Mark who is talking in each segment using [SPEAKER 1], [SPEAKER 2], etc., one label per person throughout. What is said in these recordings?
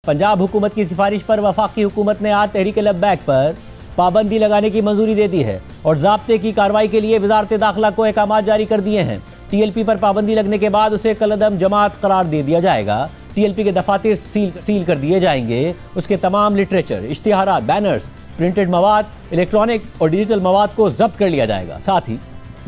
[SPEAKER 1] पंजाब हुकूमत की सिफारिश पर वफाकी हुकूमत ने आज तहरीक लब्बैक पर पाबंदी लगाने की मंजूरी दे दी है और ज़ाब्ते की कार्रवाई के लिए वजारत दाखिला को अहकाम जारी कर दिए हैं। टीएलपी पर पाबंदी लगने के बाद उसे कलअदम जमात करार दे दिया जाएगा। टीएलपी के दफातर सील कर दिए जाएंगे। उसके तमाम लिटरेचर, इश्तिहारात, बैनर्स, प्रिंटेड मवाद, इलेक्ट्रॉनिक और डिजिटल मवाद को जब्त कर लिया जाएगा। साथ ही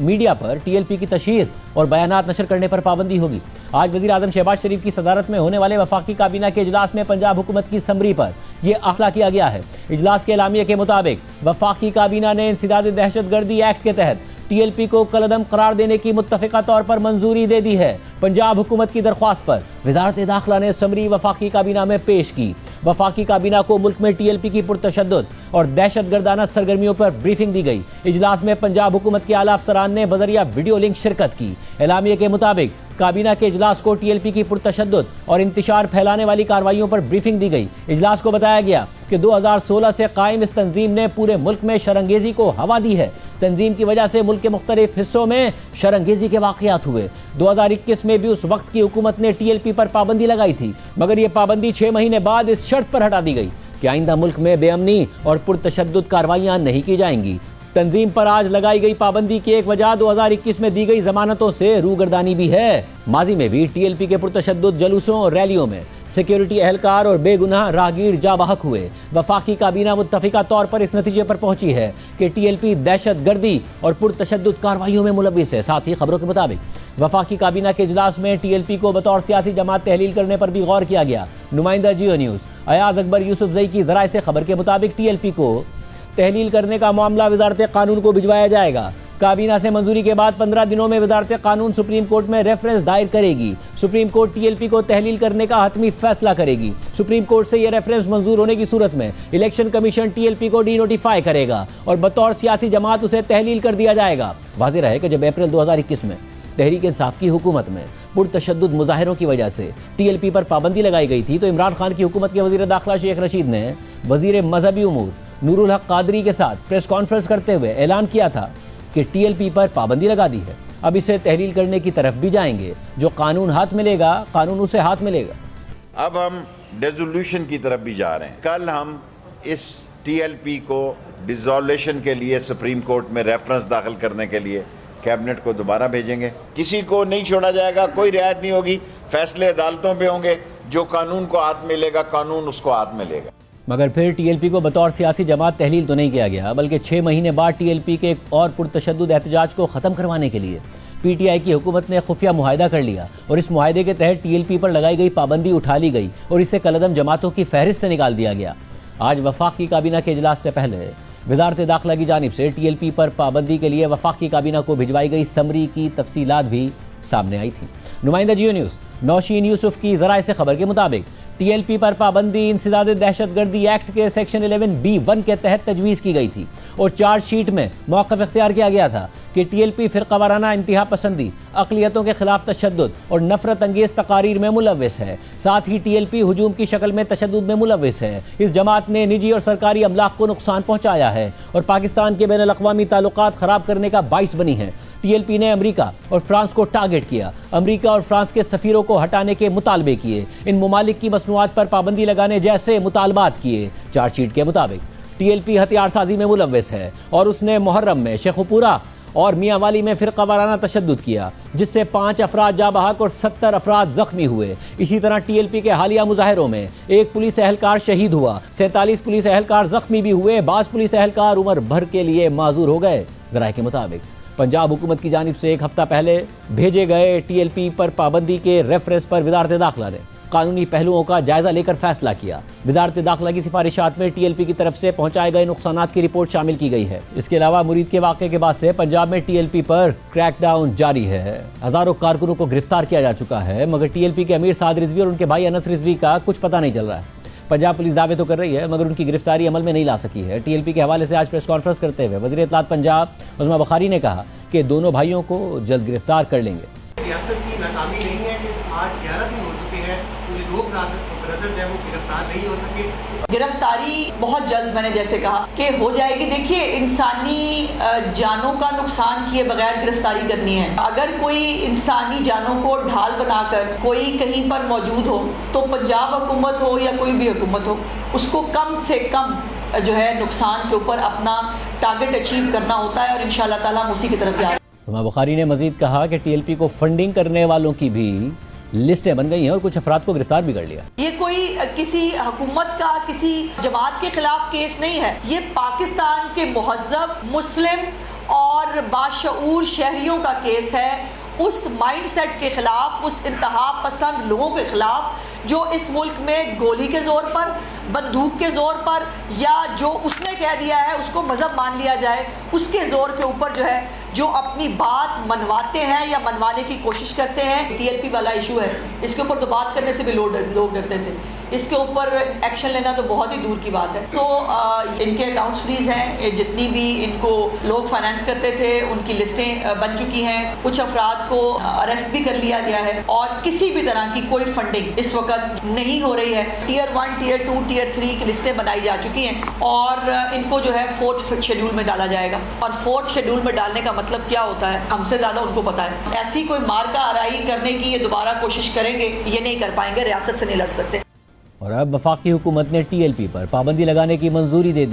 [SPEAKER 1] मीडिया पर टीएलपी की तशहीर और बयानात नशर करने पर पाबंदी होगी। आज वज़ीर आज़म शहबाज शरीफ की सदारत में होने वाले वफाकी काबीना के इजलास में पंजाब हुकूमत की समरी पर यह फैसला किया गया है। इजलास के एलामिया के मुताबिक वफाकी काबीना ने इंसदाद दहशतगर्दी एक्ट के तहत टीएलपी को कलअदम करार देने की मुत्तफ़िका तौर पर मंजूरी दे दी है। पंजाब हुकूमत की दरख्वास्त पर वज़ारत दाखिला ने समरी वफाकी काबीना में पेश की। वफाकी काबीना को मुल्क में टीएलपी की पुरतशद्दुद और दहशतगर्दाना सरगर्मियों पर ब्रीफिंग दी गई। इजलास में पंजाब हुकूमत के आला अफसरान ने बज़रिया वीडियो लिंक शिरकत की। एलामिया के मुताबिक काबीना के इजलास को टीएलपी की पुरतशद्दुद और इंतशार फैलाने वाली कार्रवाइयों पर ब्रीफिंग दी गई। इजलास को बताया गया कि 2016 से कायम इस तंजीम ने पूरे मुल्क में शरंगेजी को हवा दी है। तंजीम की वजह से मुल्क के मुख्तलिफ हिस्सों में शरंगेजी के वाक़यात हुए। 2021 में भी उस वक्त की हुकूमत ने टीएलपी पर पाबंदी लगाई थी, मगर ये पाबंदी 6 महीने बाद इस शर्त पर हटा दी गई कि आइंदा मुल्क में बेअमनी और पुरतशद्दुद कार्रवाइयाँ नहीं की जाएंगी। तंजीम पर आज लगाई गई पाबंदी की एक वजह 2021 में दी गई जमानतों से रूगर्दानी भी है। माजी में भी टीएलपी के पुरतशद्दुद जुलूसों और रैलियों में सिक्योरिटी एहलकार और बेगुनाह राहगीर जा बहक हुए। वफाकी काबीना मुत्तफ़िका तौर पर इस नतीजे पर पहुंची है कि टीएलपी दहशत गर्दी और पुरतशद्दुद कार्रवाइयों में मुलव्विस है। साथ ही खबरों के मुताबिक वफाकी काबीना के इजलास में टीएलपी को बतौर सियासी जमात तहलील करने पर भी गौर किया गया। नुमाइंदा जियो न्यूज़ अयाज अकबर यूसुफजई की ज़राए से खबर के मुताबिक टीएलपी को तहलील करने का मामला वजारत कानून को भिजवाया जाएगा। काबीना से मंजूरी के बाद 15 दिनों में वजारत कानून सुप्रीम कोर्ट में रेफरेंस दायर करेगी। सुप्रीम कोर्ट टीएलपी को तहलील करने का हतमी फैसला करेगी। सुप्रीम कोर्ट से यह रेफरेंस मंजूर होने की सूरत में इलेक्शन कमीशन टीएलपी को डी नोटिफाई करेगा और बतौर सियासी जमात उसे तहलील कर दिया जाएगा। वाज़ेह है कि जब अप्रैल 2021 में तहरीक इंसाफ की हुकूमत में पुरतशद्दुद मुजाहिरों की वजह से टीएलपी पर पाबंदी लगाई गई थी, तो इमरान खान की हुकूमत के वज़ीर दाखिला शेख रशीद ने वज़ीर मजहबी उमूर नूरुल हक कादरी के साथ प्रेस कॉन्फ्रेंस करते हुए ऐलान किया था कि टीएलपी पर पाबंदी लगा दी है। अब इसे तहलील करने की तरफ भी जाएंगे। जो कानून हाथ मिलेगा, कानून उसे हाथ मिलेगा।
[SPEAKER 2] अब हम डिसोल्यूशन की तरफ भी जा रहे हैं। कल हम इस टीएलपी को डिसोल्यूशन के लिए सुप्रीम कोर्ट में रेफरेंस दाखिल करने के लिए कैबिनेट को दोबारा भेजेंगे। किसी को नहीं छोड़ा जाएगा, कोई रियायत नहीं होगी। फैसले अदालतों पे होंगे। जो कानून को हाथ मिलेगा, कानून उसको हाथ मिलेगा।
[SPEAKER 1] मगर फिर टीएलपी को बतौर सियासी जमात तहलील तो नहीं किया गया, बल्कि 6 महीने बाद टीएलपी के एक और पुरतशद्दुद एहतजाज को ख़त्म करवाने के लिए पीटीआई की हुकूमत ने खुफिया मुआहिदा कर लिया और इस मुआहिदे के तहत टीएलपी पर लगाई गई पाबंदी उठा ली गई और इसे कलअदम जमातों की फहरिस्त से निकाल दिया गया। आज वफाकी काबीना के इजलास से पहले वज़ारत दाखिला की जानिब से टीएलपी पर पाबंदी के लिए वफाकी काबीना को भिजवाई गई समरी की तफसीलात भी सामने आई थी। नुमाइंदा जियो न्यूज़ नौशीन यूसुफ की ज़राए से खबर के मुताबिक टीएलपी पर पाबंदी इंसदाद दहशतगर्दी एक्ट के सेक्शन 11B1 के तहत तजवीज़ की गई थी और चार्जशीट में मौक़िफ़ इख्तियार किया गया था कि टीएलपी फ़िरक़ा वाराना इंतहा पसंदी, अक़लियतों के खिलाफ तशद्दुद और नफ़रत अंगेज़ तकारीर में मुलव्विस है। साथ ही टीएलपी हुजूम की शक्ल में तशद्दुद में मुलव्विस है। इस जमात ने निजी और सरकारी अमलाक को नुकसान पहुँचाया है और पाकिस्तान के बैनुल अक़वामी ताल्लुकात ख़राब करने का बाइस बनी है। टीएलपी ने अमेरिका और फ्रांस को टारगेट किया, अमेरिका और फ्रांस के सफ़ीरों को हटाने के मुतालबे किए, इन ममालिक की मसनूआत पर पाबंदी लगाने जैसे मुतालबात किए। चार्जशीट के मुताबिक टीएलपी हथियार साजी में मुलव्विस है और उसने मुहर्रम में शेखुपुरा और मियांवाली में फ़िरक़ा वाराना तशद्दुद किया, जिससे 5 अफराद जा बहक और 70 अफराद ज़ख्मी हुए। इसी तरह टीएलपी के हालिया मुजाहिरों में 1 पुलिस एहलकार शहीद हुआ, 47 पुलिस एहलकार ज़ख्मी भी हुए, 22 पुलिस एहलकार उम्र भर के लिए माजूर हो गए। ज़राए के मुताबिक पंजाब हुकूमत की जानिब से 1 हफ्ता पहले भेजे गए टीएलपी पर पाबंदी के रेफरेंस पर वज़ारत दाखिला ने कानूनी पहलुओं का जायजा लेकर फैसला किया। वज़ारत दाखिला की सिफारिशात में टीएलपी की तरफ से पहुंचाए गए नुकसानात की रिपोर्ट शामिल की गई है। इसके अलावा मुरीद के वाक़े के बाद से पंजाब में टीएलपी पर क्रैकडाउन जारी है। हज़ारों कारकुनों को गिरफ्तार किया जा चुका है, मगर टीएलपी के अमीर साद रिजवी और उनके भाई अनस रिजवी का कुछ पता नहीं चल रहा है। पंजाब पुलिस दावे तो कर रही है, मगर उनकी गिरफ्तारी अमल में नहीं ला सकी है। टीएलपी के हवाले से आज प्रेस कॉन्फ्रेंस करते हुए वज़ीर इत्तलात पंजाब उस्मा बुखारी ने कहा कि दोनों भाइयों को जल्द गिरफ्तार कर लेंगे।
[SPEAKER 3] रियासत की नाकामी नहीं है कि आज 11 दिन हो चुके हैं, जो 2 ब्रदर्स हैं वो गिरफ्तार گرفتاری بہت جلد میں نے جیسے کہا کہ ہو جائے گی. دیکھیے انسانی جانوں کا نقصان کیے بغیر گرفتاری کرنی ہے. اگر کوئی انسانی جانوں کو ڈھال بنا کر کوئی کہیں پر موجود ہو تو پنجاب حکومت ہو یا کوئی بھی حکومت ہو اس کو کم سے کم جو ہے نقصان کے اوپر اپنا ٹارگٹ اچیو کرنا ہوتا ہے اور انشاءاللہ تعالیٰ ہم اسی کی طرف جا رہے ہیں.
[SPEAKER 1] ہما بخاری نے مزید کہا کہ ٹی ایل پی کو فنڈنگ کرنے والوں کی بھی لسٹیں بن گئی ہیں اور کچھ افراد کو گرفتار بھی کر لیا.
[SPEAKER 3] یہ کوئی کسی حکومت کا کسی جماعت کے خلاف کیس نہیں ہے. یہ پاکستان کے مہذب مسلم اور باشعور شہریوں کا کیس ہے اس مائنڈ سیٹ کے خلاف, اس انتہا پسند لوگوں کے خلاف جو اس ملک میں گولی کے زور پر, بندوق کے زور پر یا جو اس نے کہہ دیا ہے اس کو مذہب مان لیا جائے اس کے زور کے اوپر جو ہے جو اپنی بات منواتے ہیں یا منوانے کی کوشش کرتے ہیں. ٹی ایل پی والا ایشو ہے, اس کے اوپر تو بات کرنے سے بھی لوگ ڈرتے تھے, اس کے اوپر ایکشن لینا تو بہت ہی دور کی بات ہے. سو ان کے اکاؤنٹس فریز ہیں, جتنی بھی ان کو لوگ فائنانس کرتے تھے ان کی لسٹیں بن چکی ہیں, کچھ افراد کو اریسٹ بھی کر لیا گیا ہے اور کسی بھی طرح کی کوئی فنڈنگ اس وقت نہیں ہو رہی ہے. ٹیئر 1, ٹیئر 2, ٹیئر 3 کی لسٹیں بنائی جا چکی ہیں اور ان کو جو ہے 4تھ شیڈول میں ڈالا جائے گا. اور 4تھ شیڈول میں ڈالنے کا مطلب کیا ہوتا ہے ہم سے زیادہ ان کو پتا ہے. ایسی کوئی مارکا آرائی کرنے کی یہ دوبارہ کوشش کریں گے, یہ نہیں کر پائیں گے, ریاست سے نہیں لڑ سکتے.
[SPEAKER 1] اور اب وفاقی حکومت نے ٹی ایل پی پر پابندی لگانے کی منظوری دے دی.